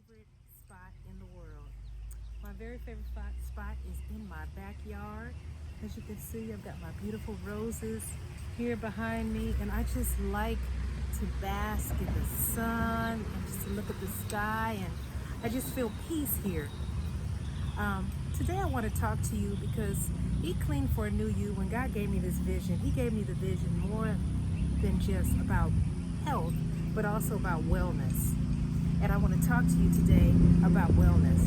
favorite spot in the world. My very favorite spot is in my backyard. As you can see, I've got my beautiful roses here behind me, and I just like to bask in the sun and just to look at the sky, and I just feel peace here. Today I want to talk to you because Eat Clean for a New You, when God gave me this vision, He gave me the vision more than just about health, but also about wellness. And I want to talk to you today about wellness.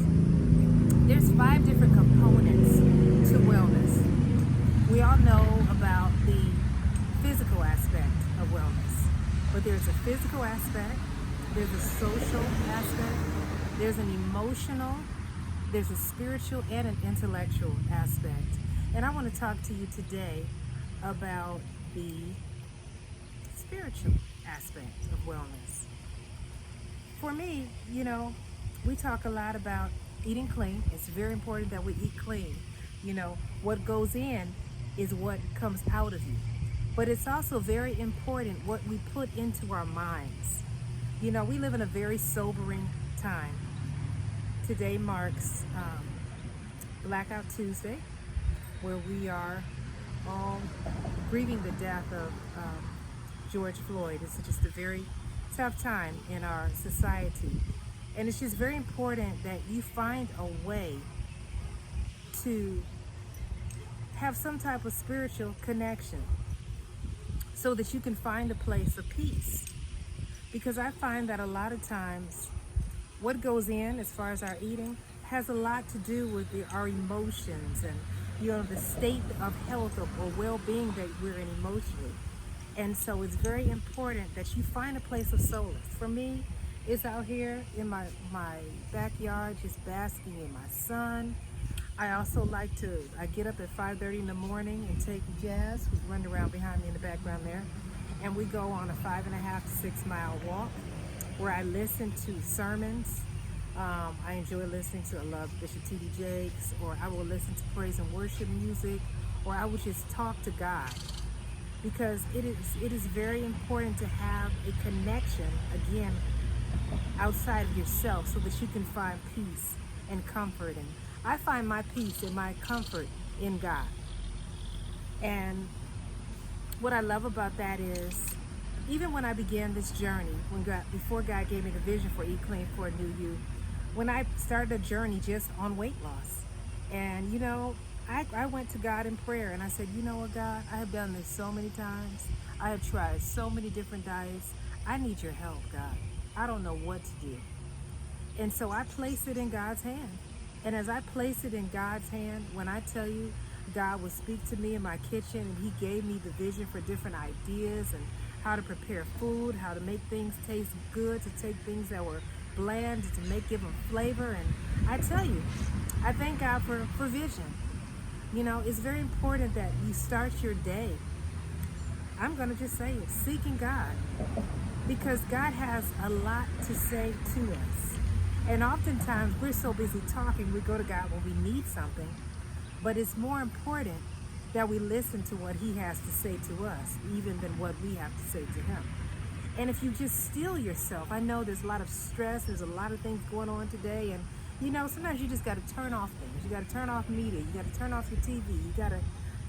There's 5 different components to wellness. We all know about the physical aspect of wellness, but there's a physical aspect, there's a social aspect, there's an emotional, there's a spiritual, and an intellectual aspect. And I want to talk to you today about the spiritual aspect of wellness. For me, we talk a lot about eating clean. It's very important that we eat clean. What goes in is what comes out of you. But it's also very important what we put into our minds. We live in a very sobering time. Today marks Blackout Tuesday, where we are all grieving the death of George Floyd. It's just a very tough time in our society. And it's just very important that you find a way to have some type of spiritual connection so that you can find a place of peace. Because I find that a lot of times what goes in as far as our eating has a lot to do with our emotions and the state of health or well-being that we're in emotionally. And so it's very important that you find a place of solace. For me, it's out here in my backyard, just basking in my sun. I also I get up at 5:30 in the morning and take Jazz, who's running around behind me in the background there, and we go on a 5.5 to 6 mile walk where I listen to sermons. I enjoy listening to, I love Bishop T.D. Jakes, or I will listen to praise and worship music, or I will just talk to God. Because it is very important to have a connection, again, outside of yourself so that you can find peace and comfort. And I find my peace and my comfort in God. And what I love about that is, even when I began this journey, before God gave me the vision for Eat Clean for a New You, when I started a journey just on weight loss, and I went to God in prayer and I said, you know what, God, I have done this so many times. I have tried so many different diets. I need your help, God. I don't know what to do. And so I placed it in God's hand. And as I placed it in God's hand, when I tell you, God would speak to me in my kitchen and He gave me the vision for different ideas and how to prepare food, how to make things taste good, to take things that were bland, to give them flavor. And I tell you, I thank God for vision. It's very important that you start your day, I'm going to just say it, seeking God. Because God has a lot to say to us. And oftentimes we're so busy talking, we go to God when we need something. But it's more important that we listen to what He has to say to us, even than what we have to say to Him. And if you just still yourself, I know there's a lot of stress, there's a lot of things going on today, and sometimes you just got to turn off things. You got to turn off media. You got to turn off your TV. You got to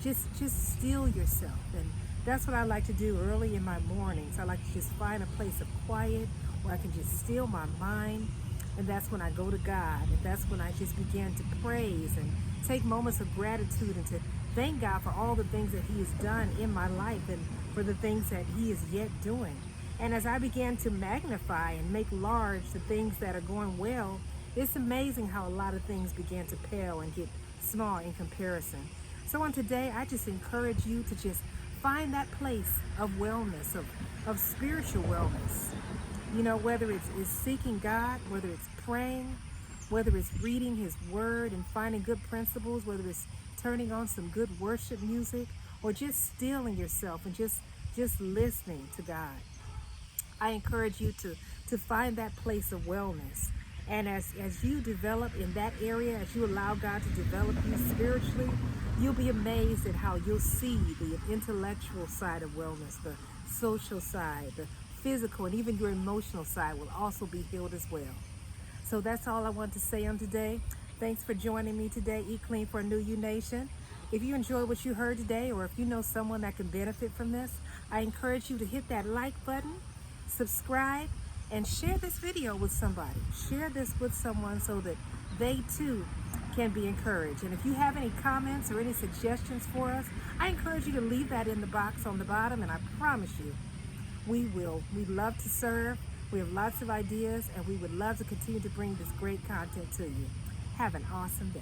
just still yourself. And that's what I like to do early in my mornings. I like to just find a place of quiet where I can just still my mind. And that's when I go to God. And that's when I just begin to praise and take moments of gratitude and to thank God for all the things that He has done in my life and for the things that He is yet doing. And as I began to magnify and make large the things that are going well, it's amazing how a lot of things begin to pale and get small in comparison. So on today, I just encourage you to just find that place of wellness, of spiritual wellness. Whether it's seeking God, whether it's praying, whether it's reading His Word and finding good principles, whether it's turning on some good worship music, or just stilling yourself and just listening to God. I encourage you to find that place of wellness. And as you develop in that area, as you allow God to develop you spiritually, you'll be amazed at how you'll see the intellectual side of wellness, the social side, the physical, and even your emotional side will also be healed as well. So that's all I want to say on today. Thanks for joining me today, Eat Clean for a New You Nation. If you enjoyed what you heard today, or if you know someone that can benefit from this, I encourage you to hit that like button, subscribe, and share this video with somebody. Share this with someone so that they too can be encouraged. And if you have any comments or any suggestions for us, I encourage you to leave that in the box on the bottom, and I promise you, we will. We love to serve. We have lots of ideas, and we would love to continue to bring this great content to you. Have an awesome day.